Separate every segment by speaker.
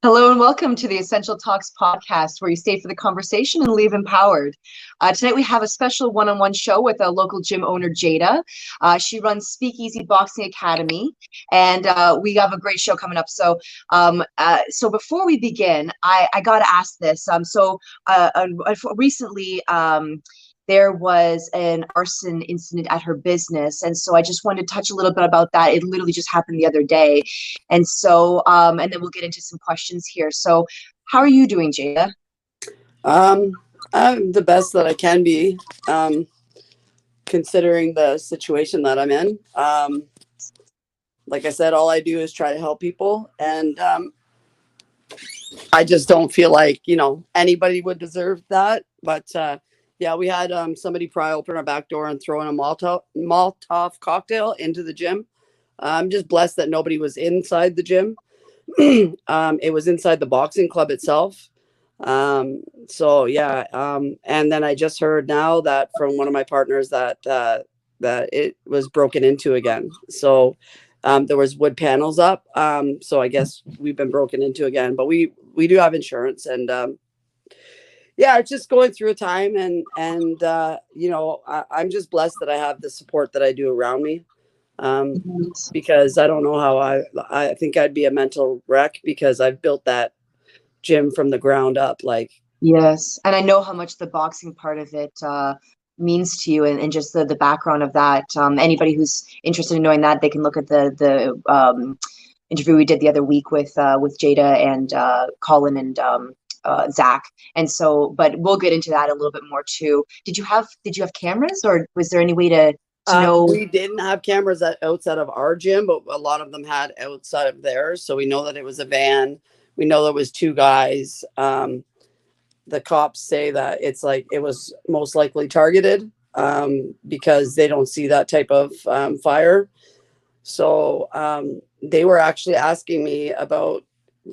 Speaker 1: Hello and welcome to the Essential Talks podcast, where you stay for the conversation and leave empowered. Tonight we have a special one-on-one show with a local gym owner, Jada. She runs Speakeasy Boxing Academy, and we have a great show coming up. So before we begin, I got to ask this. Recently, there was an arson incident at her business. And so I just wanted to touch a little bit about that. It literally just happened the other day. And so, and then we'll get into some questions here. So how are you doing, Jada?
Speaker 2: I'm the best that I can be, considering the situation that I'm in. Like I said, all I do is try to help people. And I just don't feel like, anybody would deserve that. But yeah, we had somebody pry open our back door and throw in a molotov cocktail into the gym. I'm just blessed that nobody was inside the gym. It was inside the boxing club itself. So yeah. And then I just heard now that from one of my partners that it was broken into again. So there was wood panels up. So I guess we've been broken into again, but we do have insurance, and yeah, it's just going through a time, and I'm just blessed that I have the support that I do around me. Because I don't know how I think I'd be a mental wreck, because I've built that gym from the ground up.
Speaker 1: Yes. And I know how much the boxing part of it means to you, and just the background of that. Anybody who's interested in knowing that, they can look at the interview we did the other week with Jada and Colin and Zach. And so, but we'll get into that a little bit more too. Did you have cameras, or was there any way to know?
Speaker 2: We didn't have cameras outside of our gym, but a lot of them had outside of theirs. So we know that it was a van. We know there was two guys. The cops say that it was most likely targeted, because they don't see that type of fire. So they were actually asking me about,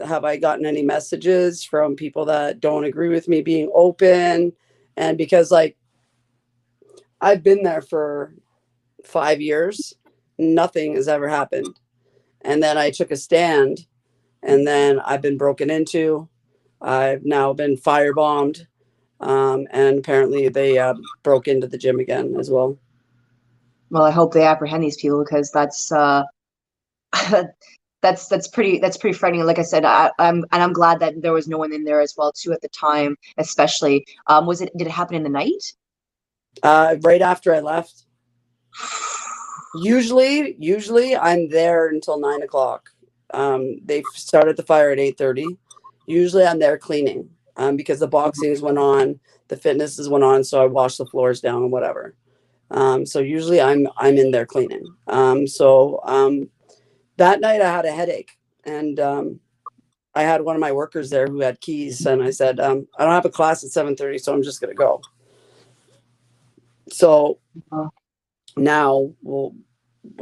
Speaker 2: have I gotten any messages from people that don't agree with me being open? And because I've been there for 5 years, nothing has ever happened. And then I took a stand, and then I've been broken into. I've now been firebombed, and apparently they broke into the gym again as well.
Speaker 1: Well, I hope they apprehend these people, because that's that's pretty frightening. Like I said, I'm glad that there was no one in there as well too at the time, especially. Did it happen in the night?
Speaker 2: Right after I left. Usually I'm there until 9 o'clock. They started the fire at 8:30. Usually I'm there cleaning, because the boxings went on, the fitnesses went on, so I wash the floors down and whatever. So usually I'm in there cleaning. That night I had a headache, and I had one of my workers there who had keys, and I said, I don't have a class at 7:30, so I'm just gonna go. So now we'll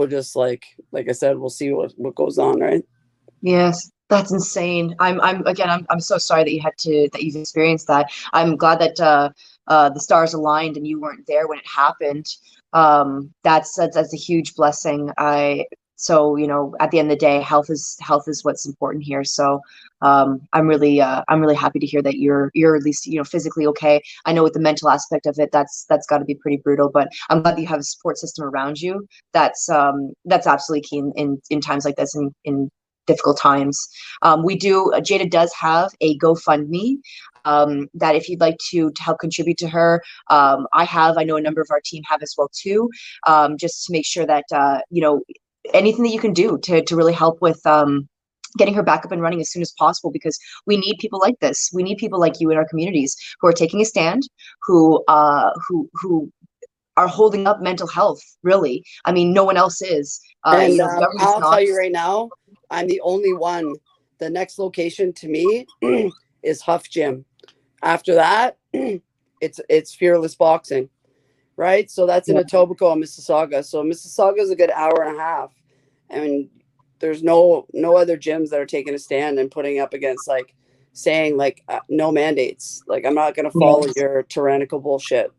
Speaker 2: just like I said, we'll see what goes on, right?
Speaker 1: Yes, that's insane. I'm so sorry that you've experienced that. I'm glad that the stars aligned and you weren't there when it happened. That's a huge blessing. So at the end of the day, health is what's important here. So I'm really happy to hear that you're at least physically okay. I know with the mental aspect of it, that's got to be pretty brutal, but I'm glad that you have a support system around you. That's absolutely key in times like this, in difficult times. Jada does have a GoFundMe that if you'd like to help contribute to her, I know a number of our team have as well too, just to make sure that anything that you can do to really help with getting her back up and running as soon as possible, because we need people like this. We need people like you in our communities who are taking a stand, who are holding up mental health. Really, I mean, no one else is.
Speaker 2: And I'll tell you right now, I'm the only one. The next location to me is Huff Gym. After that, it's Fearless Boxing, right? So that's in Etobicoke, Mississauga. So Mississauga is a good hour and a half. I mean, there's no other gyms that are taking a stand and putting up against saying no mandates. I'm not going to follow your tyrannical bullshit.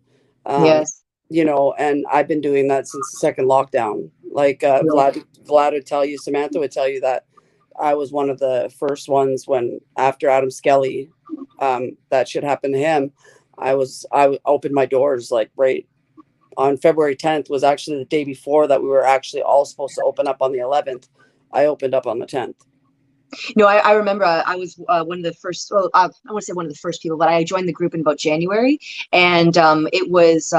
Speaker 1: Yes.
Speaker 2: And I've been doing that since the second lockdown. Vlad would tell you, Samantha would tell you that I was one of the first ones when after Adam Skelly, that shit happened to him. I opened my doors like right on February 10th was actually the day before that we were actually all supposed to open up on the 11th. I opened up on the 10th.
Speaker 1: No, I remember I was one of the first, well, I want to say one of the first people, but I joined the group in about January. And it was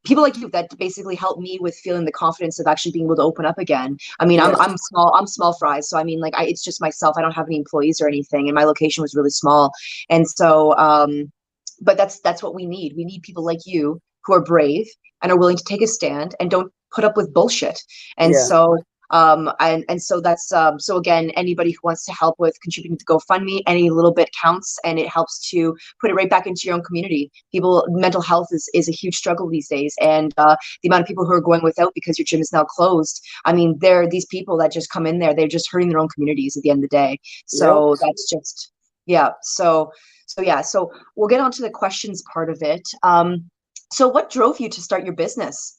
Speaker 1: people like you that basically helped me with feeling the confidence of actually being able to open up again. I mean,
Speaker 2: Yeah.
Speaker 1: I'm small fries. So I mean, like it's just myself. I don't have any employees or anything. And my location was really small. And so, but that's what we need. We need people like you who are brave and are willing to take a stand and don't put up with bullshit. And
Speaker 2: Yeah.
Speaker 1: so and so that's so again, anybody who wants to help with contributing to GoFundMe, any little bit counts, and it helps to put it right back into your own community. People, mental health is a huge struggle these days, and the amount of people who are going without because your gym is now closed. I mean, there are these people that just come in there, they're just hurting their own communities at the end of the day. So
Speaker 2: Yep.
Speaker 1: that's just, yeah. So we'll get on to the questions part of it. So what drove you to start your business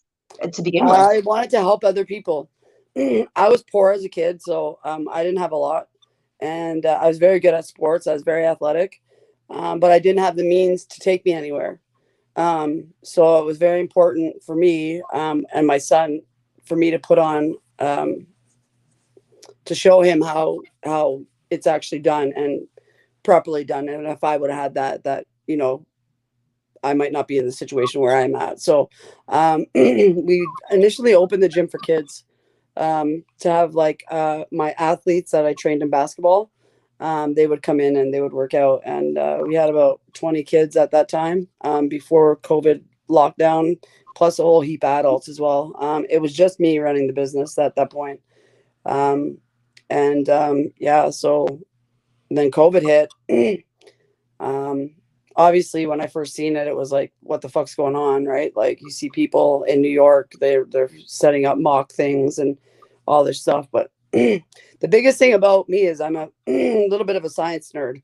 Speaker 1: to begin with?
Speaker 2: I wanted to help other people. I was poor as a kid, so I didn't have a lot, and I was very good at sports. I was very athletic, but I didn't have the means to take me anywhere. So it was very important for me and my son for me to put on to show him how it's actually done and properly done. And if I would have had that I might not be in the situation where I'm at. So we initially opened the gym for kids to have like my athletes that I trained in basketball. They would come in and they would work out. And we had about 20 kids at that time before COVID lockdown, plus a whole heap of adults as well. It was just me running the business at that point. Yeah, so then COVID hit. Obviously when I first seen it, it was like, what the fuck's going on, right? Like you see people in New York, they're setting up mock things and all this stuff. But the biggest thing about me is I'm a little bit of a science nerd.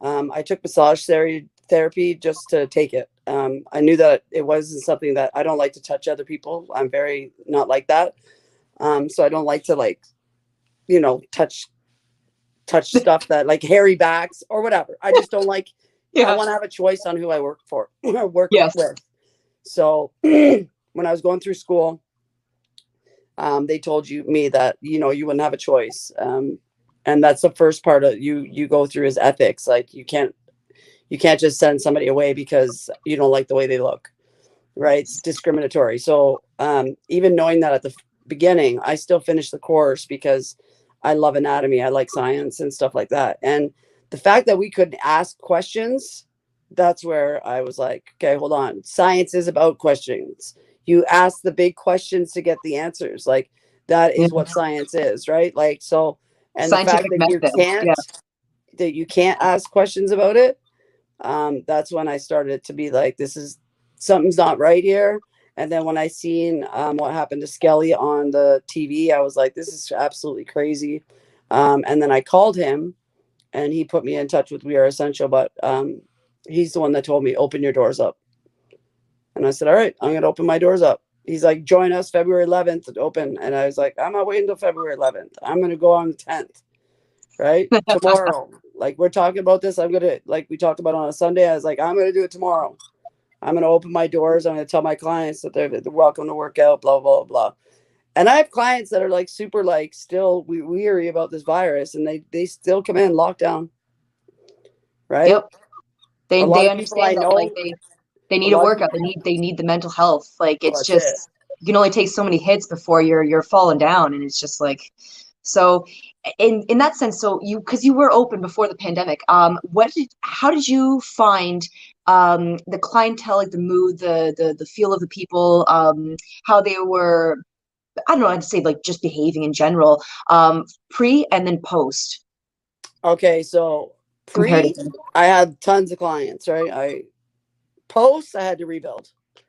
Speaker 2: I took massage therapy just to take it. I knew that it wasn't something that I don't like to touch other people. I'm very not like that. So I don't like to like, touch stuff that like hairy backs or whatever. I just don't like. I want to have a choice on who I work for or work
Speaker 1: Yes.
Speaker 2: with. So when I was going through school, they told me that you wouldn't have a choice, and that's the first part of you go through is ethics. Like you can't just send somebody away because you don't like the way they look, right? It's discriminatory. So even knowing that at the beginning, I still finished the course because I love anatomy. I like science and stuff like that. And the fact that we could ask questions, that's where I was like, okay, hold on. Science is about questions. You ask the big questions to get the answers. Like that is what science is, right? Like, so, and the fact
Speaker 1: Scientific
Speaker 2: that
Speaker 1: method. Yeah.
Speaker 2: you can't ask questions about it. That's when I started to be like, something's not right here. And then when I seen what happened to Skelly on the TV, I was like, this is absolutely crazy. And then I called him and he put me in touch with We Are Essential, but he's the one that told me, open your doors up. And I said, all right, I'm going to open my doors up. He's like, join us February 11th to open. And I was like, I'm not waiting until February 11th. I'm going to go on the 10th, right? Tomorrow. Like we're talking about this. I'm going to, like we talked about on a Sunday. I was like, I'm going to do it tomorrow. I'm going to open my doors. I'm going to tell my clients that they're welcome to work out, blah, blah, blah. And I have clients that are like super like still weary about this virus and they still come in lockdown. Right.
Speaker 1: Yep.
Speaker 2: A
Speaker 1: They
Speaker 2: lot of people I
Speaker 1: understand that like
Speaker 2: know,
Speaker 1: they
Speaker 2: a
Speaker 1: need a
Speaker 2: lot of
Speaker 1: workout.
Speaker 2: people,
Speaker 1: They need the mental health. Like
Speaker 2: well,
Speaker 1: it's
Speaker 2: that's it.
Speaker 1: just you can only take so many hits before you're falling down, and it's just like so. In that sense, so because you were open before the pandemic, how did you find the clientele, like the mood, the feel of the people, how they were, I don't know, I'd say like just behaving in general, pre and then post
Speaker 2: Okay, so
Speaker 1: comparatively.
Speaker 2: I had tons of clients, right? I had to rebuild. I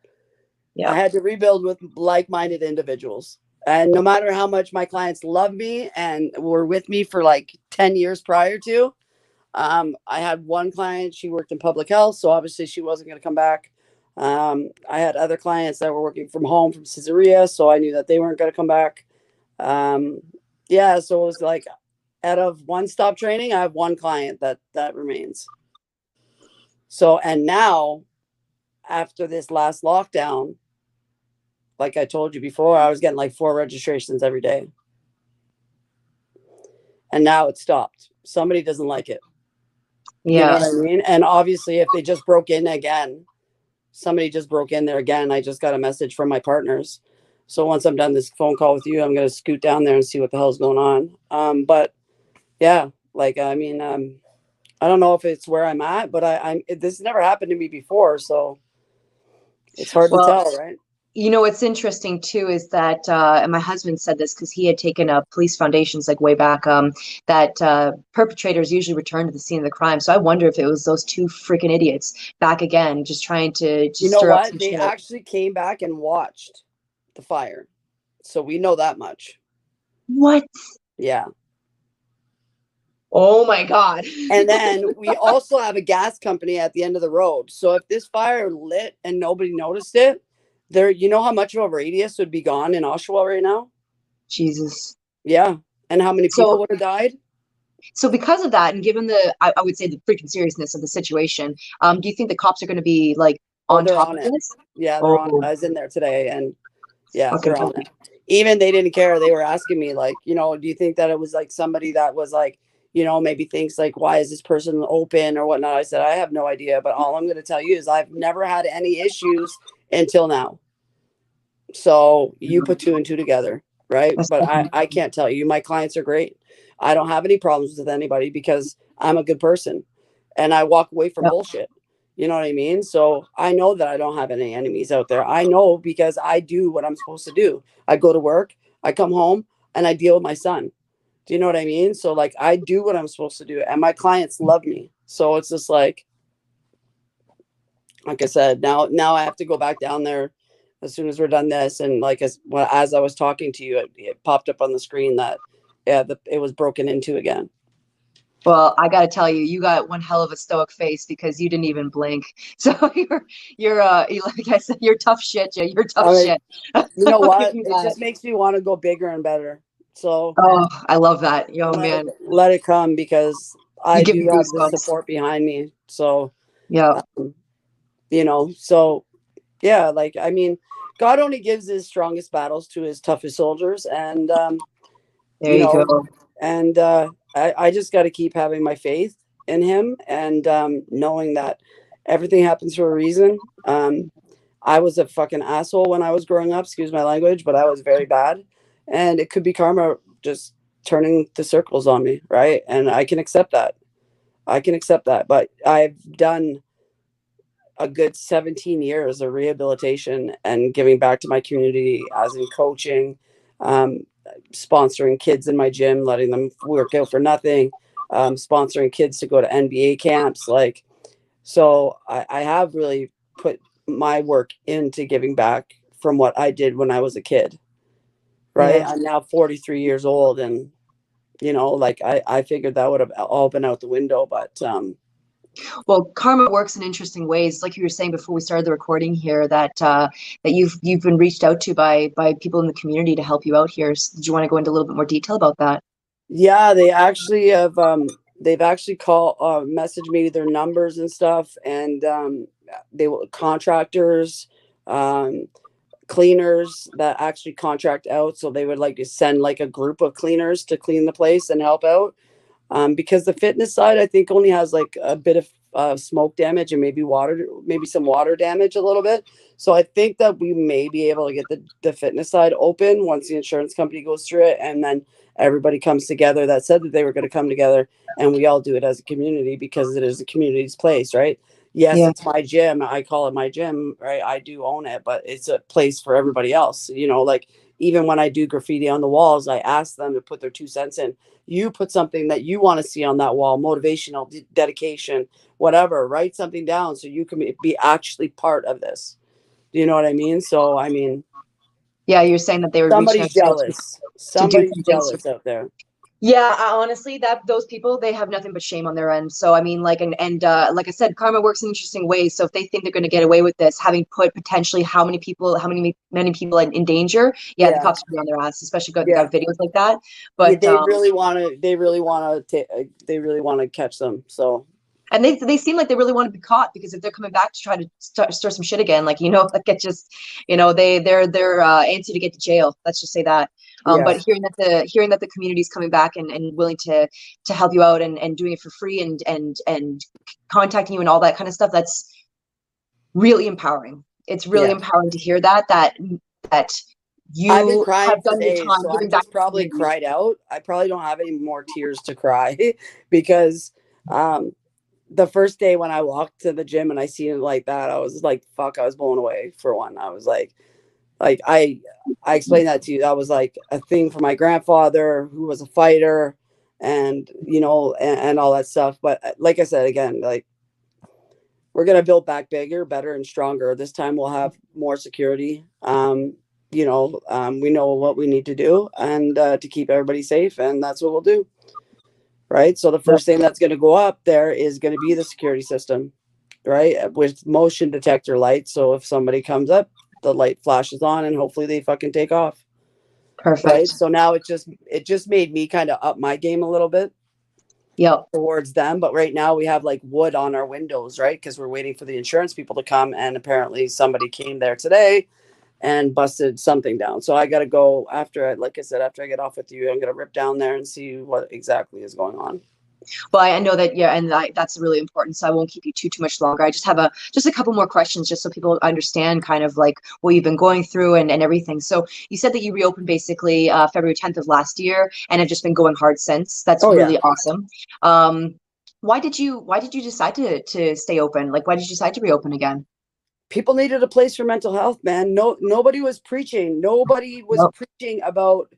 Speaker 1: Yeah.
Speaker 2: had to rebuild with like-minded individuals. And no matter how much my clients love me and were with me for like 10 years prior to, I had one client, she worked in public health, so obviously she wasn't going to come back. I had other clients that were working from home from Caesarea, so I knew that they weren't going to come back. Yeah, so it was like out of one-stop training, I have one client that remains. So, and now after this last lockdown, like I told you before, I was getting like 4 registrations every day. And now it stopped. Somebody doesn't like it. You know what I mean? And obviously, if they just broke in again, somebody just broke in there again. I just got a message from my partners. So once I'm done this phone call with you, I'm going to scoot down there and see what the hell's going on. But yeah, like, I mean, I don't know if it's where I'm at, but this never happened to me before. So it's hard to tell, right?
Speaker 1: You know, what's interesting too is that, and my husband said this because he had taken police foundations like way back, that perpetrators usually return to the scene of the crime. So I wonder if it was those 2 freaking idiots back again, just trying to just
Speaker 2: you know
Speaker 1: stir up
Speaker 2: what?
Speaker 1: some
Speaker 2: They
Speaker 1: shit.
Speaker 2: actually came back and watched the fire. So we know that much.
Speaker 1: What?
Speaker 2: Yeah.
Speaker 1: Oh my God.
Speaker 2: And then we also have a gas company at the end of the road. So if this fire lit and nobody noticed it, you know how much of a radius would be gone in Oshawa right now?
Speaker 1: Jesus.
Speaker 2: Yeah. And how many people would have died?
Speaker 1: So because of that, and given I would say the freaking seriousness of the situation, do you think the cops are going to be like on top of this?
Speaker 2: Yeah, they're on. I was in there today, and yeah,
Speaker 1: Okay.
Speaker 2: they're on it. Even they didn't care. They were asking me, like, you know, do you think that it was like somebody that was like, you know, maybe thinks like, why is this person open or whatnot? I said, I have no idea, but all I'm going to tell you is I've never had any issues until now. So you put 2 and 2 together, right? But I can't tell you. My clients are great. I don't have any problems with anybody because I'm a good person and I walk away from bullshit. You know what I mean? So I know that I don't have any enemies out there. I know because I do what I'm supposed to do. I go to work, I come home, and I deal with my son. Do you know what I mean? So like I do what I'm supposed to do, and my clients love me. So it's just like I said, now I have to go back down there as soon as we're done this. And like as I was talking to you, it popped up on the screen that it was broken into again.
Speaker 1: Well, I got to tell you, you got one hell of a stoic face because you didn't even blink. So you're like I said, you're tough shit, Jay. You're tough shit.
Speaker 2: You know what? It just makes me want to go bigger and better. So
Speaker 1: I love that. Yo, man.
Speaker 2: Let it come because I do have the support behind me. So
Speaker 1: yeah.
Speaker 2: You know, so yeah, like I mean, God only gives his strongest battles to his toughest soldiers, and
Speaker 1: there you go.
Speaker 2: And I just got to keep having my faith in him and knowing that everything happens for a reason. I was a fucking asshole when I was growing up, excuse my language, but I was very bad, and it could be karma just turning the circles on me, right? And I can accept that. But I've done a good 17 years of rehabilitation and giving back to my community, as in coaching, sponsoring kids in my gym, letting them work out for nothing, sponsoring kids to go to NBA camps. Like, so I have really put my work into giving back from what I did when I was a kid. Right. Yeah. I'm now 43 years old, and you know, like I figured that would have all been out the window, but
Speaker 1: well, karma works in interesting ways. Like you were saying before we started the recording here, that that you've been reached out to by people in the community to help you out here. So did you want to go into a little bit more detail about that?
Speaker 2: Yeah, they actually have. They've actually messaged me their numbers and stuff, and they were contractors, cleaners that actually contract out. So they would like to send like a group of cleaners to clean the place and help out. Because the fitness side, I think, only has like a bit of smoke damage and maybe some water damage a little bit. So I think that we may be able to get the fitness side open once the insurance company goes through it, and then everybody comes together that said that they were going to come together, and we all do it as a community because it is a community's place, right? Yes, it's my gym. I call it my gym, right? I do own it, but it's a place for everybody else. You know, like even when I do graffiti on the walls, I ask them to put their 2 cents in. You put something that you want to see on that wall, motivational, dedication, whatever, write something down so you can be actually part of this. Do you know what I mean? So, I mean,
Speaker 1: yeah, you're saying that they were
Speaker 2: somebody's jealous. Somebody's jealous out there.
Speaker 1: Yeah, honestly, that those people, they have nothing but shame on their end. So I mean, like, and like I said, karma works in interesting ways. So if they think they're going to get away with this, having put potentially how many people, many people in danger, yeah, the
Speaker 2: Yeah,
Speaker 1: cops will be on their ass, especially got they
Speaker 2: yeah.
Speaker 1: got videos like that.
Speaker 2: Yeah,
Speaker 1: But
Speaker 2: they really want to. They really want to catch them. So
Speaker 1: and they seem like they really want to be caught, because if they're coming back to try to stir some shit again, like, like it just, they're antsy to get to jail. Let's just say that.
Speaker 2: yeah,
Speaker 1: But hearing that the community is coming back and willing to help you out and doing it for free and contacting you and all that kind of stuff, that's really empowering. It's really
Speaker 2: yeah.
Speaker 1: empowering to hear that
Speaker 2: I've been
Speaker 1: you
Speaker 2: crying
Speaker 1: have
Speaker 2: for
Speaker 1: done your
Speaker 2: days,
Speaker 1: time
Speaker 2: so I
Speaker 1: giving back
Speaker 2: just
Speaker 1: to the
Speaker 2: probably
Speaker 1: community.
Speaker 2: cried out. I probably don't have any more tears to cry because um, the first day when I walked to the gym and I seen it like that, I was like, "Fuck!" I was blown away. For one, I was like I explained that to you. That was like a thing for my grandfather who was a fighter, and and all that stuff. But like I said again, like we're gonna build back bigger, better, and stronger. This time we'll have more security. We know what we need to do and to keep everybody safe, and that's what we'll do. Right. So the first thing that's going to go up there is going to be the security system, right, with motion detector lights. So if somebody comes up, the light flashes on, and hopefully they fucking take off. Right.
Speaker 1: Perfect.
Speaker 2: So now it just made me kind of up my game a little bit
Speaker 1: Yep.
Speaker 2: towards them. But right now we have like wood on our windows, right? Because we're waiting for the insurance people to come. And apparently somebody came there today and busted something down. So I got to go after, like I said, after I get off with you, I'm going to rip down there and see what exactly is going on.
Speaker 1: Well, I know that, yeah, and that's really important. So I won't keep you too much longer. I just have a couple more questions, just so people understand kind of like what you've been going through and everything. So you said that you reopened basically February 10th of last year, and have just been going hard since. That's
Speaker 2: Oh yeah.
Speaker 1: really awesome. Why did you decide to stay open? Like, why did you decide to reopen again?
Speaker 2: People needed a place for mental health, man. Nobody was preaching. Nobody was
Speaker 1: Nope.
Speaker 2: preaching about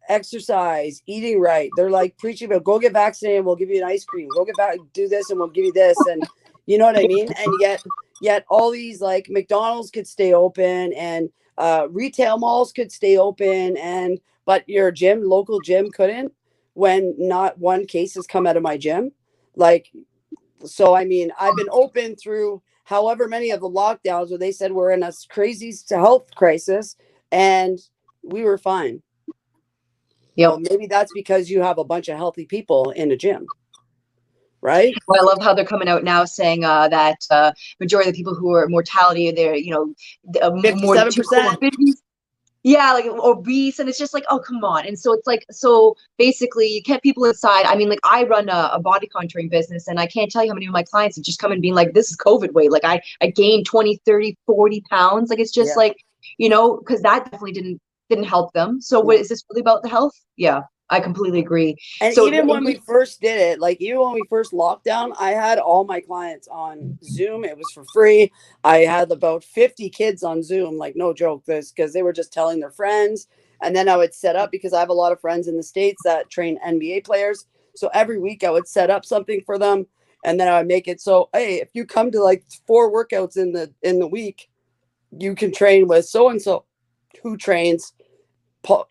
Speaker 2: exercise, eating right. They're like preaching about go get vaccinated, we'll give you an ice cream. Go get back, do this, and we'll give you this, and you know what I mean. And yet, all these like McDonald's could stay open, and retail malls could stay open, and but your local gym couldn't. When not one case has come out of my gym, like so. I mean, I've been open through however many of the lockdowns where they said we're in a crazy health crisis, and we were fine. Well,
Speaker 1: Yep.
Speaker 2: maybe that's because you have a bunch of healthy people in a gym, right?
Speaker 1: Well, I love how they're coming out now saying that majority of the people who are mortality, they're more than two
Speaker 2: 57%.
Speaker 1: comorbidities. Yeah, like obese, and it's just like, oh, come on. And so it's like, so basically you kept people inside. I mean, like, I run a body contouring business, and I can't tell you how many of my clients have just come and being like, this is COVID weight. Like, I gained 20, 30, 40 pounds. Like, it's just
Speaker 2: Yeah.
Speaker 1: like, because that definitely didn't help them. So what
Speaker 2: No.
Speaker 1: is this really about, the health? Yeah, I completely agree.
Speaker 2: And
Speaker 1: So
Speaker 2: even when we first did it, like even when we first locked down, I had all my clients on Zoom. It was for free. I had about 50 kids on Zoom, like no joke, this because they were just telling their friends. And then I would set up because I have a lot of friends in the States that train NBA players. So every week I would set up something for them. And then I would make it so, hey, if you come to like 4 workouts in the week, you can train with so and so who trains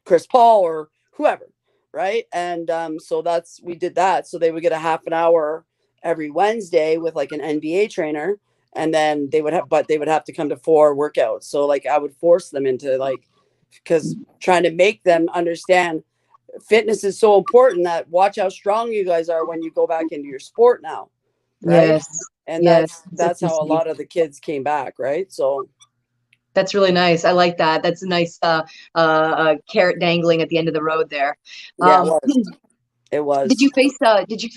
Speaker 2: Chris Paul or whoever, right? And so we did that. So they would get a half an hour every Wednesday with like an NBA trainer, and then they would have to come to 4 workouts. So like I would force them into like because trying to make them understand fitness is so important that watch how strong you guys are when you go back into your sport now, right?
Speaker 1: yes,
Speaker 2: And
Speaker 1: yes,
Speaker 2: that's how a lot of the kids came back, right? So
Speaker 1: that's really nice. I like that. That's a nice carrot dangling at the end of the road there.
Speaker 2: yeah,
Speaker 1: Um,
Speaker 2: it
Speaker 1: did
Speaker 2: was.
Speaker 1: you face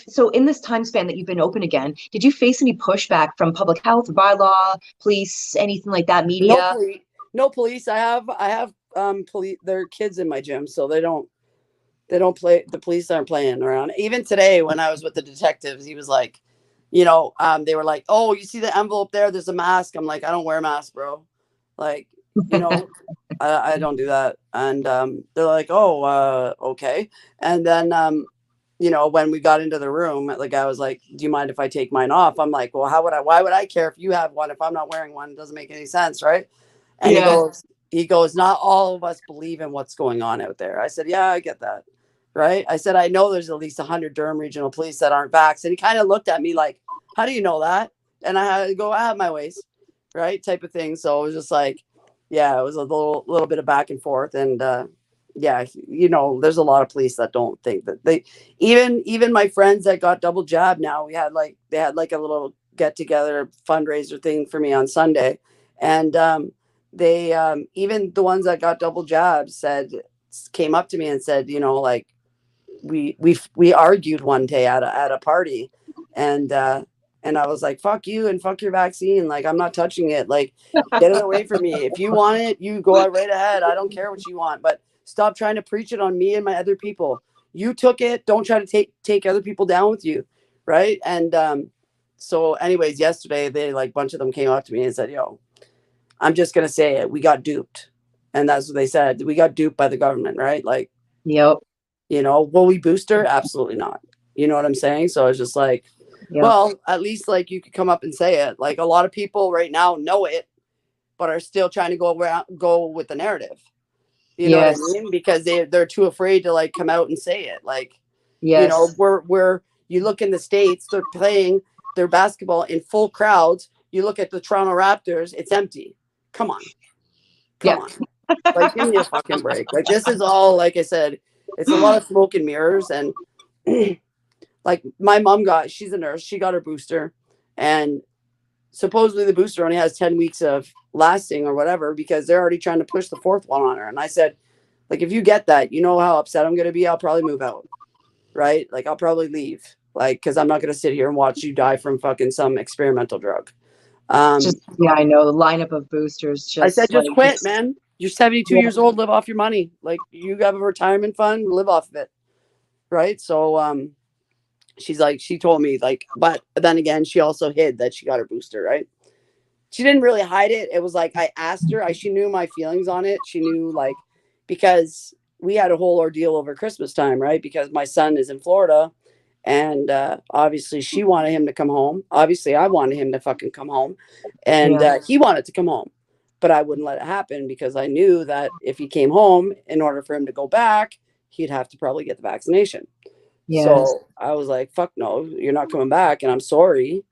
Speaker 1: so in this time span that you've been open again, did you face any pushback from public health, bylaw, police, anything like that,
Speaker 2: No
Speaker 1: media?
Speaker 2: police. No police. I have police. There are kids in my gym, so they don't play. The police aren't playing around. Even today, when I was with the detectives, he was like, they were like, "Oh, you see the envelope there? There's a mask." I'm like, "I don't wear a mask, bro. Like, you know, I don't do that." And they're like, "Oh, okay." And then when we got into the room, the guy was like, "Do you mind if I take mine off?" I'm like, "Well, how would I? Why would I care if you have one if I'm not wearing one? It doesn't make any sense, right?" And he
Speaker 1: Yeah.
Speaker 2: goes, "Not all of us believe in what's going on out there." I said, "Yeah, I get that." right? I said, I know there's at least 100 Durham Regional Police that aren't vaxxed. And he kind of looked at me like, how do you know that? And I had to go, I have my ways, right? Type of thing. So it was just like, yeah, it was a little bit of back and forth. And yeah, you know, there's a lot of police that don't think that even my friends that got double jab now, they had like a little get together fundraiser thing for me on Sunday. And they even the ones that got double jabs came up to me and said, you know, like, we argued one day at a party, and I was like, fuck you and fuck your vaccine, like, I'm not touching it, like, get it away from me. If you want it, you go right ahead. I don't care what you want, but stop trying to preach it on me and my other people. You took it, don't try to take other people down with you, right? And so anyways, yesterday they, like, a bunch of them came up to me and said, yo, I'm just gonna say it, we got duped. And that's what they said. We got duped by the government, right? Like,
Speaker 1: Yep.
Speaker 2: you know, will we boost her? Absolutely not. You know what I'm saying? So it's just like,
Speaker 1: Yep.
Speaker 2: well, at least, like, you could come up and say it. Like, a lot of people right now know it, but are still trying to go with the narrative. You know what I mean? Because they're too afraid to, like, come out and say it. Like, you know, we're you look in the States, they're playing their basketball in full crowds. You look at the Toronto Raptors, it's empty. Come on. On. Like, give me a fucking break. Like, this is all, like I said, it's a lot of smoke and mirrors. And like, my mom she's a nurse, she got her booster, and supposedly the booster only has 10 weeks of lasting or whatever, because they're already trying to push the fourth one on her. And I said, like, if you get that, you know how upset I'm going to be. I'll probably move out, right? Like, I'll probably leave, like, because I'm not going to sit here and watch you die from fucking some experimental drug.
Speaker 1: Yeah, I know, the lineup of boosters.
Speaker 2: I said, just quit, man. You're 72 years old. Live off your money. Like, you have a retirement fund, live off of it, right? So she told me, like, but then again, she also hid that she got her booster, right? She didn't really hide it. It was like, I asked her, she knew my feelings on it. She knew, like, because we had a whole ordeal over Christmas time, right? Because my son is in Florida, and obviously she wanted him to come home. Obviously I wanted him to fucking come home, and he wanted to come home, but I wouldn't let it happen, because I knew that if he came home, in order for him to go back, he'd have to probably get the vaccination. So I was like, fuck no, you're not coming back, and I'm sorry.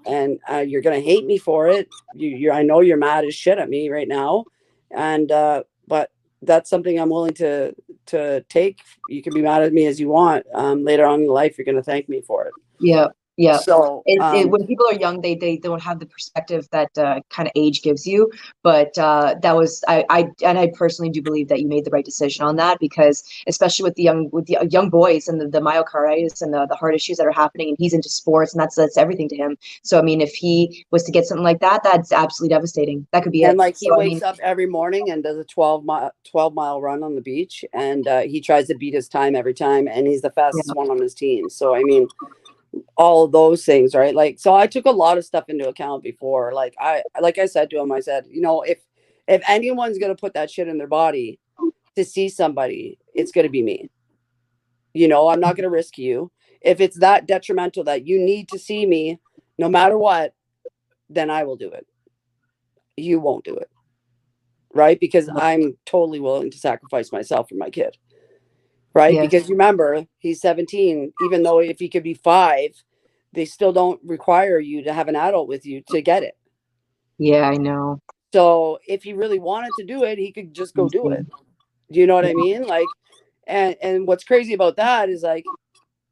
Speaker 2: And you're going to hate me for it. I know you're mad as shit at me right now. And, but that's something I'm willing to take. You can be mad at me as you want. Later on in life, you're going to thank me for it.
Speaker 1: Yeah. Yeah.
Speaker 2: So
Speaker 1: when people are young, they don't have the perspective that kind of age gives you. But that was I personally do believe that you made the right decision on that, because especially with the young boys and the myocarditis and the heart issues that are happening, and he's into sports, and that's everything to him. So I mean, if he was to get something like that, that's absolutely devastating. That could be
Speaker 2: and
Speaker 1: it.
Speaker 2: like, he wakes up every morning and does a 12-mile run on the beach, and he tries to beat his time every time, and he's the fastest one on his team. So I mean, all of those things, right? Like, so I took a lot of stuff into account before. Like I said to him, I said, you know, if anyone's going to put that shit in their body to see somebody, it's going to be me. You know, I'm not going to risk you. If it's that detrimental that you need to see me no matter what, then I will do it. You won't do it, right? Because I'm totally willing to sacrifice myself for my kid. Right? Yes. Because remember, he's 17. Even though if he could be 5, they still don't require you to have an adult with you to get it.
Speaker 1: Yeah, I know.
Speaker 2: So if he really wanted to do it, he could just go do it. Do you know what I mean? Like, and what's crazy about that is, like,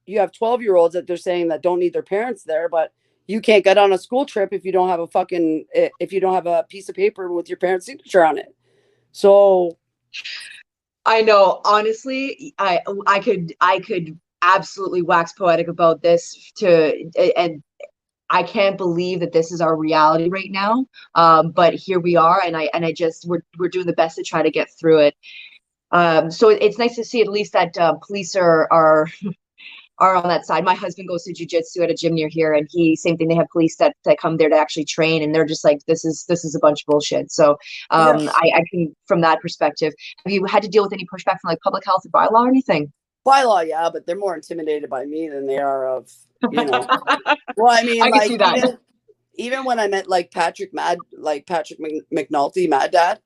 Speaker 2: you have 12-year-olds that they're saying that don't need their parents there, but you can't get on a school trip if you don't have a piece of paper with your parents' signature on it. So
Speaker 1: I know, honestly, I could absolutely wax poetic about this and I can't believe that this is our reality right now. But here we are, and I just we're doing the best to try to get through it. So it's nice to see at least that police are on that side. My husband goes to jiu-jitsu at a gym near here, and same thing. They have police that come there to actually train, and they're just like, this is a bunch of bullshit. So I can, from that perspective, have you had to deal with any pushback from, like, public health or bylaw or anything?
Speaker 2: Bylaw, yeah, but they're more intimidated by me than they are of, you know. Well, I mean,
Speaker 1: I
Speaker 2: like,
Speaker 1: can see that.
Speaker 2: Even when I met, like, Patrick McNulty, Mad Dad,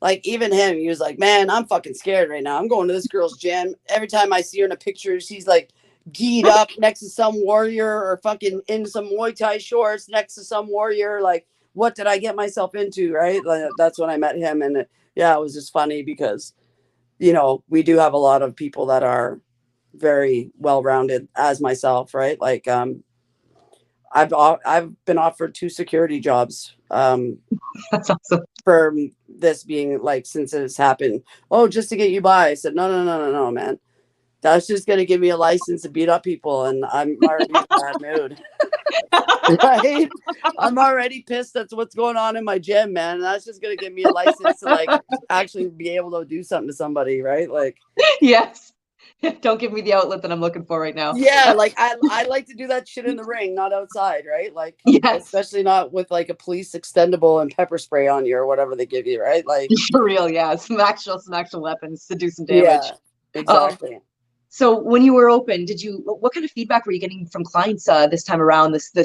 Speaker 2: Like even him, he was like, man, I'm fucking scared right now. I'm going to this girl's gym. Every time I see her in a picture, she's like geed up next to some warrior or fucking in some Muay Thai shorts next to some warrior. Like, what did I get myself into? Right. Like, that's when I met him. And yeah, it was just funny because, you know, we do have a lot of people that are very well-rounded as myself. Right. Like, I've been offered 2 security jobs.
Speaker 1: That's awesome.
Speaker 2: For this being like since it's happened. Oh, just to get you by. I said, no, man. That's just gonna give me a license to beat up people, and I'm already in a bad mood. Right? I'm already pissed. That's what's going on in my gym, man. And that's just gonna give me a license to like actually be able to do something to somebody, right? Like,
Speaker 1: Yes. Don't give me the outlet that I'm looking for right now.
Speaker 2: yeah, like I like to do that shit in the ring, not outside, right? Like,
Speaker 1: Yes.
Speaker 2: especially not with like a police extendable and pepper spray on you or whatever they give you, right? Like,
Speaker 1: For real, yeah. Some actual weapons to do some damage.
Speaker 2: yeah, exactly.
Speaker 1: So when you were open, what kind of feedback were you getting from clients this time around? This
Speaker 2: They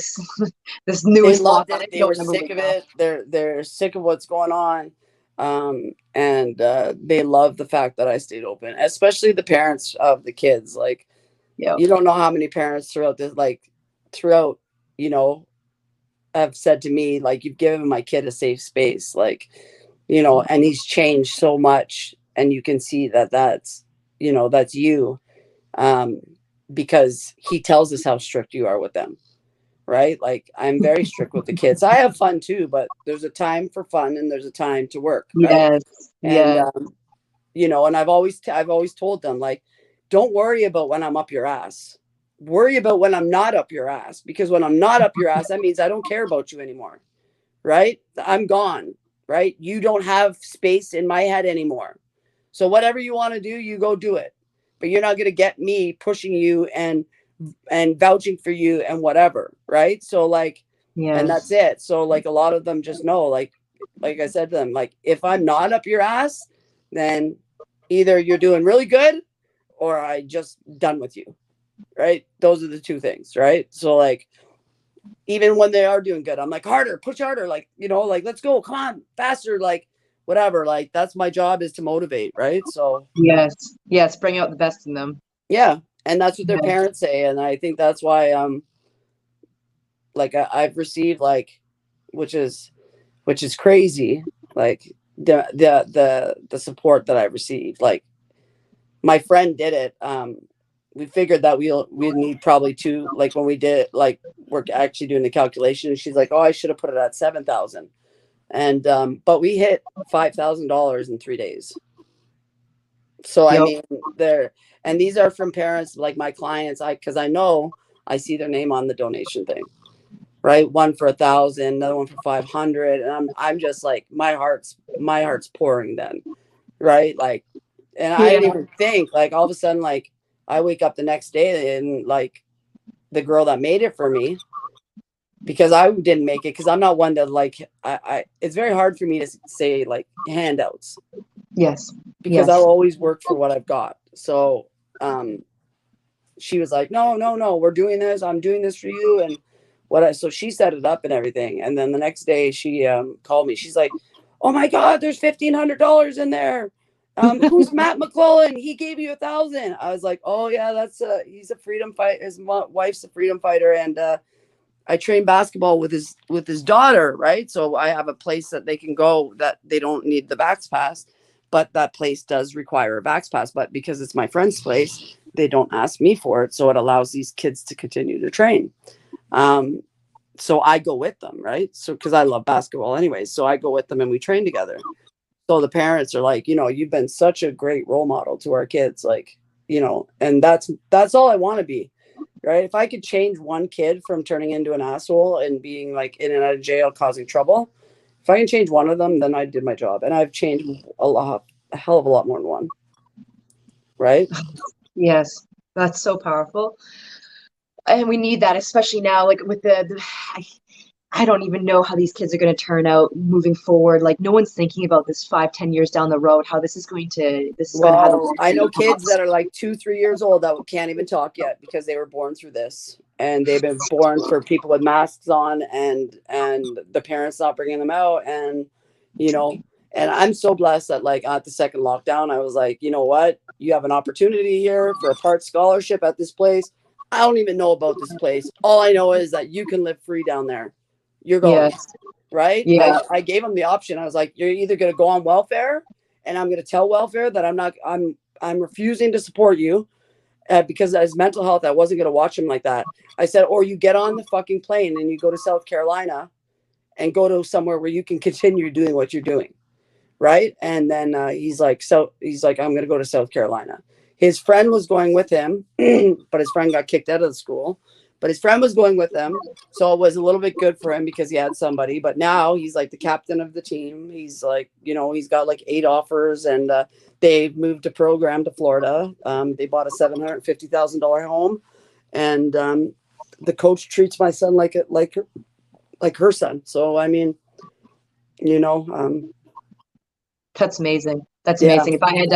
Speaker 1: newest
Speaker 2: loved
Speaker 1: lockdown?
Speaker 2: it. They were sick of it. They're sick of what's going on. And they love the fact that I stayed open, especially the parents of the kids. Like,
Speaker 1: Yeah.
Speaker 2: you don't know how many parents throughout, you know, have said to me, like, you've given my kid a safe space, like, you know, and he's changed so much. And you can see that that's, you know, that's you, because he tells us how strict you are with them. Right. Like, I'm very strict with the kids. I have fun too, but there's a time for fun and there's a time to work. Right.
Speaker 1: Yes.
Speaker 2: And,
Speaker 1: Yes.
Speaker 2: you know, and I've always told them, like, don't worry about when I'm up your ass. Worry about when I'm not up your ass, because when I'm not up your ass, that means I don't care about you anymore. Right. I'm gone. Right. You don't have space in my head anymore. So whatever you want to do, you go do it. But you're not going to get me pushing you and vouching for you and whatever. Right. So like, and that's
Speaker 1: Yes.
Speaker 2: it. So like a lot of them just know, like I said to them, like, if I'm not up your ass, then either you're doing really good or I just done with you. Right. Those are the 2 things. Right. So like, even when they are doing good, I'm like, harder, push harder. Like, you know, like, let's go, come on, faster. Like, whatever. Like, that's my job, is to motivate. Right. So
Speaker 1: Yes, bring out the best in them.
Speaker 2: yeah. And that's what their
Speaker 1: Yes.
Speaker 2: parents say. And I think that's why, like, I've received, like, which is crazy. Like, the support that I received. Like, my friend did it. We figured that we'd need probably 2, like, when we did, like, we're actually doing the calculation. She's like, oh, I should have put it at 7,000. And, but we hit $5,000 in 3 days. So, I mean, and these are from parents, like my clients, cause I know I see their name on the donation thing, right? One for 1,000, another one for 500. And I'm just like, my heart's pouring then. Right. Like, and I didn't even think, like, all of a sudden, like, I wake up the next day and like the girl that made it for me, because I didn't make it, because I'm not one that, like, it's very hard for me to say like handouts.
Speaker 1: Yes.
Speaker 2: Because I'll always work for what I've got. So she was like, no, we're doing this. I'm doing this for you. And so she set it up and everything. And then the next day she called me. She's like, oh my God, there's $1,500 in there. Who's Matt McClellan? He gave you 1,000. I was like, oh yeah, he's a freedom fighter. His wife's a freedom fighter. And I train basketball with his daughter. Right. So I have a place that they can go that they don't need the Vax Pass. But that place does require a Vax Pass. But because it's my friend's place, they don't ask me for it. So it allows these kids to continue to train. So I go with them, right? So because I love basketball anyways. So I go with them and we train together. So the parents are like, you know, you've been such a great role model to our kids. Like, you know, and that's all I want to be. Right. If I could change one kid from turning into an asshole and being like in and out of jail causing trouble, if I can change one of them, then I did my job. And I've changed a hell of a lot more than one. Right?
Speaker 1: Yes. That's so powerful. And we need that, especially now, like with I don't even know how these kids are going to turn out moving forward. Like, no one's thinking about this 5, 10 years down the road, how this is going to have.
Speaker 2: I know kids that are like 2, 3 years old that can't even talk yet because they were born through this. And they've been born for people with masks on and the parents not bringing them out. And, you know, And I'm so blessed that like at the second lockdown, I was like, you know what? You have an opportunity here for a part scholarship at this place. I don't even know about this place. All I know is that you can live free down there. You're going,
Speaker 1: Yes.
Speaker 2: right?
Speaker 1: Yeah.
Speaker 2: I gave him the option. I was like, you're either going to go on welfare, and I'm going to tell welfare that I'm refusing to support you because of his mental health. I wasn't going to watch him like that. I said, or you get on the fucking plane and you go to South Carolina and go to somewhere where you can continue doing what you're doing. Right. And then he's like, I'm going to go to South Carolina. His friend was going with him, but his friend got kicked out of the school. But his friend was going with him. So it was a little bit good for him because he had somebody. But now he's like the captain of the team. He's like, he's got like 8 offers, and they've moved a program to Florida. They bought a $750,000 home. And the coach treats my son like her son. So, I mean,
Speaker 1: That's amazing. That's
Speaker 2: yeah.
Speaker 1: amazing. If I had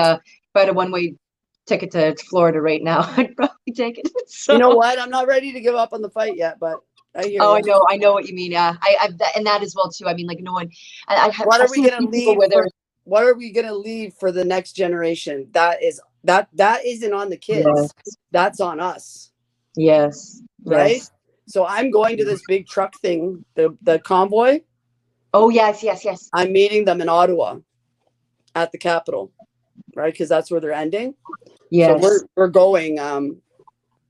Speaker 1: a one-way ticket to Florida right now, I'd probably take it. So.
Speaker 2: You know what? I'm not ready to give up on the fight yet, but I hear you.
Speaker 1: I know what you mean. Yeah, and that as well too. I mean, like no one.
Speaker 2: What are we
Speaker 1: seen
Speaker 2: gonna
Speaker 1: people
Speaker 2: leave? What are we gonna leave for the next generation? That isn't on the kids.
Speaker 1: Yes.
Speaker 2: That's on us.
Speaker 1: Yes.
Speaker 2: Right.
Speaker 1: Yes.
Speaker 2: So I'm going to this big truck thing, the convoy.
Speaker 1: Oh yes, yes, yes.
Speaker 2: I'm meeting them in Ottawa at the Capitol, right? Because that's where they're ending.
Speaker 1: Yes.
Speaker 2: So we're going.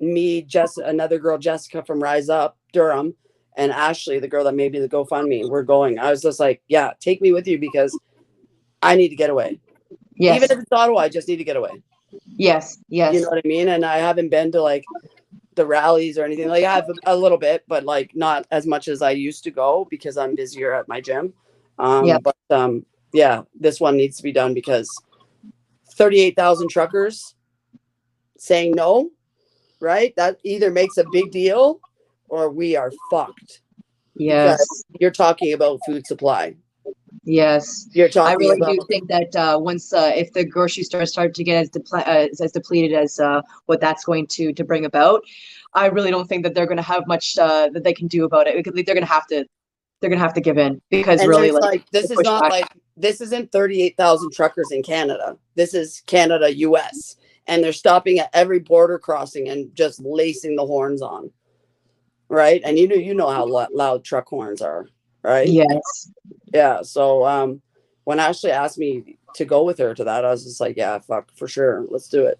Speaker 2: Me, another girl, Jessica from Rise Up Durham, and Ashley, the girl that made me the GoFundMe. We're going. I was just like, yeah, take me with you because I need to get away.
Speaker 1: Yes.
Speaker 2: Even if it's Ottawa, I just need to get away.
Speaker 1: Yes. Yes.
Speaker 2: You know what I mean? And I haven't been to like the rallies or anything. Like I have a little bit, but like not as much as I used to go because I'm busier at my gym. But yeah, this one needs to be done because 38,000 truckers saying no, right? That either makes a big deal or we are fucked.
Speaker 1: Yes.
Speaker 2: Because you're talking about food supply.
Speaker 1: Yes.
Speaker 2: You're talking
Speaker 1: I really
Speaker 2: about...
Speaker 1: do think that once if the grocery stores start to get as depleted as what that's going to bring about, I really don't think that they're going to have much that they can do about it. Because they're going to have to give in because
Speaker 2: and
Speaker 1: really
Speaker 2: this is not like this isn't 38,000 truckers in Canada. This is Canada, US. And they're stopping at every border crossing and just lacing the horns on. Right. And you know how loud truck horns are. Right.
Speaker 1: Yes.
Speaker 2: Yeah. So when Ashley asked me to go with her to that, I was just like, yeah, fuck, for sure. Let's do it.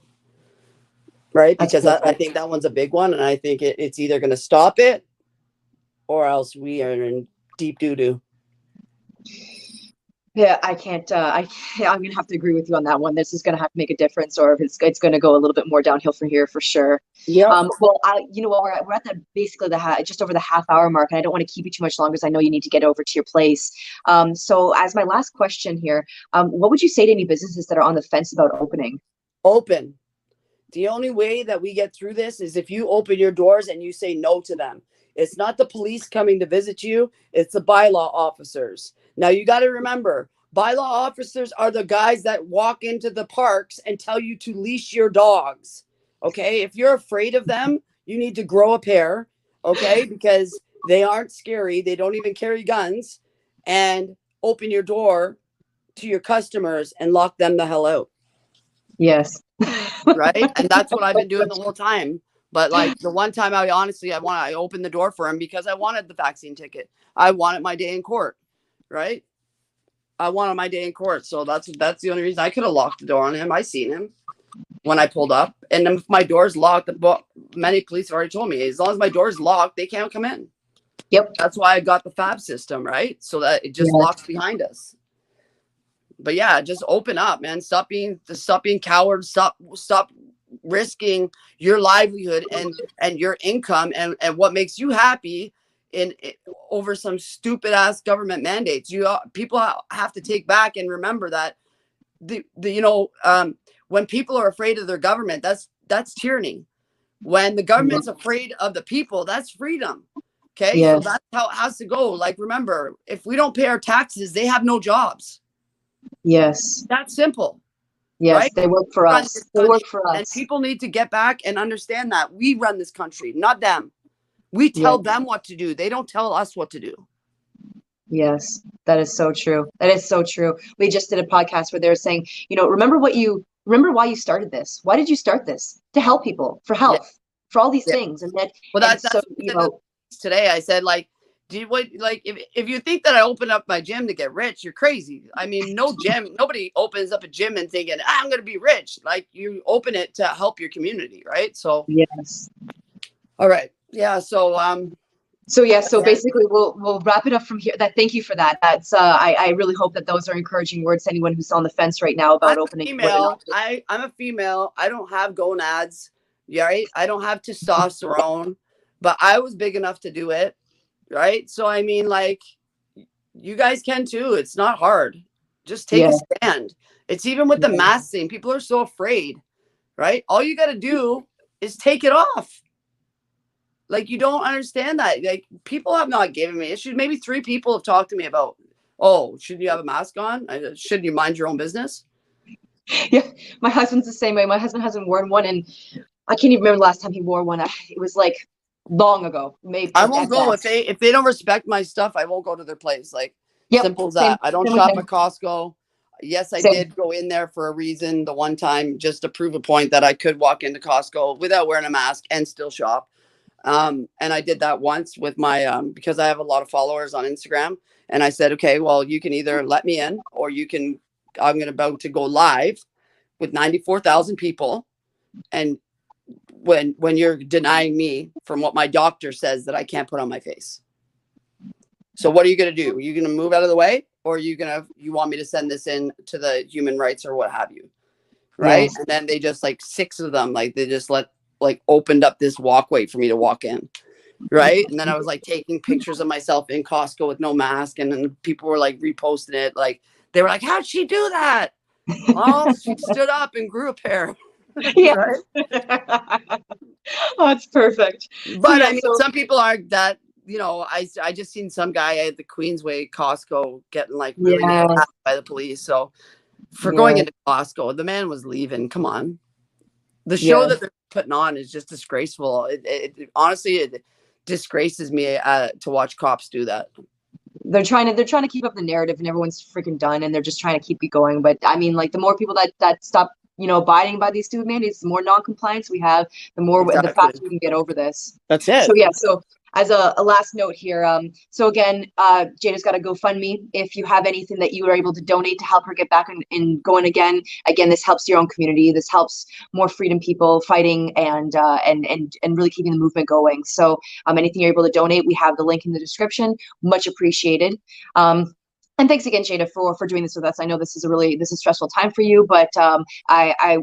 Speaker 2: Right. Because I think that one's a big one. And I think it's either going to stop it or else we are in deep doo-doo.
Speaker 1: Yeah, I can't. I'm gonna have to agree with you on that one. This is gonna have to make a difference, or if it's gonna go a little bit more downhill from here for sure.
Speaker 2: Yeah.
Speaker 1: Well, you know what? We're at the basically just over the half-hour mark, and I don't want to keep you too much longer because I know you need to get over to your place. So as my last question here, what would you say to any businesses that are on the fence about opening?
Speaker 2: Open. The only way that we get through this is if you open your doors and you say no to them. It's not the police coming to visit you. It's the bylaw officers. Now, you got to remember, bylaw officers are the guys that walk into the parks and tell you to leash your dogs. Okay. If you're afraid of them, you need to grow a pair. Okay. Because they aren't scary. They don't even carry guns. And open your door to your customers and lock them the hell out.
Speaker 1: Yes.
Speaker 2: Right. And that's what I've been doing the whole time. But like the one time I opened the door for him because I wanted the vaccine ticket. I wanted my day in court. Right. I wanted my day in court. So that's the only reason. I could have locked the door on him. I seen him when I pulled up. And if my door's locked, many police have already told me, as long as my door's locked, they can't come in.
Speaker 1: Yep.
Speaker 2: That's why I got the FAB system, right? So that it just locks behind us. But yeah, just open up, man. Stop being cowards. Stop risking your livelihood and your income and what makes you happy over some stupid ass government mandates. People have to take back and remember that when people are afraid of their government, that's tyranny. When the government's afraid of the people, that's freedom. Okay. Yes. So that's how it has to go. Like, remember, if we don't pay our taxes, they have no jobs.
Speaker 1: Yes.
Speaker 2: That's simple.
Speaker 1: Yes,
Speaker 2: right?
Speaker 1: They work for us. They work for us.
Speaker 2: And people need to get back and understand that we run this country, not them. We tell them what to do. They don't tell us what to do.
Speaker 1: Yes, that is so true. That is so true. We just did a podcast where they were saying, remember why you started this? Why did you start this? To help people, for
Speaker 2: Yeah.
Speaker 1: health, for all these
Speaker 2: Yeah.
Speaker 1: things.
Speaker 2: Well,
Speaker 1: And
Speaker 2: that's
Speaker 1: so,
Speaker 2: what I said today. I said, like, do you what like if you think that I open up my gym to get rich, you're crazy. I mean, nobody opens up a gym and thinking, I'm gonna be rich. Like, you open it to help your community, right? So
Speaker 1: yes.
Speaker 2: all right. Yeah. So
Speaker 1: So yeah, so basically we'll wrap it up from here. Thank you for that. That's I really hope that those are encouraging words to anyone who's on the fence right now
Speaker 2: I'm
Speaker 1: about
Speaker 2: a
Speaker 1: opening whether or
Speaker 2: female.
Speaker 1: not to.
Speaker 2: I'm a female. I don't have gonads. Yeah, right. I don't have testosterone, but I was big enough to do it. Right. So I mean, like, you guys can too. It's not hard. Just take
Speaker 1: Yeah.
Speaker 2: a stand. It's even with the mask thing. People are so afraid, right? All you got to do is take it off. Like, you don't understand that. Like, people have not given me issues. Maybe 3 people have talked to me about, oh, shouldn't you have a mask on? Shouldn't you mind your own business?
Speaker 1: Yeah, my husband's the same way. My husband hasn't worn one, and I can't even remember the last time he wore one. It was like long ago, maybe
Speaker 2: I
Speaker 1: at
Speaker 2: won't go
Speaker 1: best.
Speaker 2: if they don't respect my stuff. I won't go to their place. Like,
Speaker 1: Yep,
Speaker 2: simple as
Speaker 1: same,
Speaker 2: that. I don't
Speaker 1: same with
Speaker 2: shop
Speaker 1: him.
Speaker 2: at Costco. Yes, I
Speaker 1: Same.
Speaker 2: did go in there for a reason the one time, just to prove a point that I could walk into Costco without wearing a mask and still shop. And I did that once with my because I have a lot of followers on Instagram, and I said, okay, well, you can either let me in, or you can. I'm about to go live with 94,000 people, and when you're denying me from what my doctor says that I can't put on my face. So what are you going to do? Are you going to move out of the way, or are you want me to send this in to the human rights or what have you? Right.
Speaker 1: Yes.
Speaker 2: And then they just, like, 6 of them, like, they just opened up this walkway for me to walk in. Right. And then I was like taking pictures of myself in Costco with no mask. And then people were like reposting it. Like, they were like, how'd she do that? Oh, she stood up and grew a pair.
Speaker 1: Yeah.
Speaker 2: Right.
Speaker 1: Oh, it's perfect. So
Speaker 2: But
Speaker 1: yeah,
Speaker 2: I mean, some people aren't that, I just seen some guy at the Queensway Costco getting, like, really
Speaker 1: yeah,
Speaker 2: harassed by the police. So for going
Speaker 1: yeah,
Speaker 2: into Costco, the man was leaving. Come on. The show
Speaker 1: yeah.
Speaker 2: that they're putting on is just disgraceful. Honestly, it disgraces me to watch cops do that.
Speaker 1: They're trying to keep up the narrative, and everyone's freaking done, and they're just trying to keep it going. But I mean, like, the more people that stop, abiding by these stupid mandates, the more non-compliance we have, the
Speaker 2: Exactly.
Speaker 1: faster we can get over this.
Speaker 2: That's
Speaker 1: So
Speaker 2: it.
Speaker 1: yeah, so as a last note here, so again, Jada's got a GoFundMe. If you have anything that you are able to donate to help her get back and going again, this helps your own community. This helps more freedom people fighting and really keeping the movement going. So anything you're able to donate, we have the link in the description. Much appreciated. And thanks again, Jada, for doing this with us. I know this is a stressful time for you, but I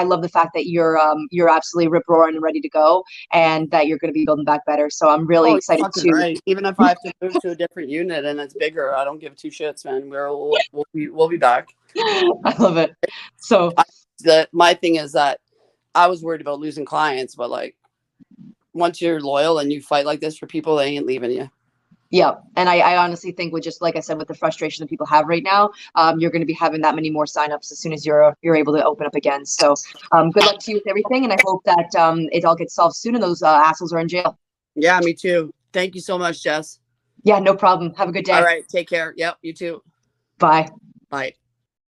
Speaker 1: love the fact that you're absolutely rip roaring and ready to go, and that you're going to be building back better. So I'm really
Speaker 2: Oh,
Speaker 1: excited
Speaker 2: you're fucking
Speaker 1: to.
Speaker 2: right. Even if I have to move to a different unit and it's bigger, I don't give 2 shits, man. We'll be back.
Speaker 1: I love it. So
Speaker 2: My thing is that I was worried about losing clients, but, like, once you're loyal and you fight like this for people, they ain't leaving you.
Speaker 1: yeah, and I honestly think, with just like I said, with the frustration that people have right now, you're going to be having that many more signups as soon as you're able to open up again. So good luck to you with everything, and I hope that it all gets solved soon and those assholes are in jail.
Speaker 2: Yeah, me too. Thank you so much, Jess.
Speaker 1: Yeah, no problem. Have a good day.
Speaker 2: All right, take care. Yep, you too.
Speaker 1: Bye.
Speaker 2: Bye.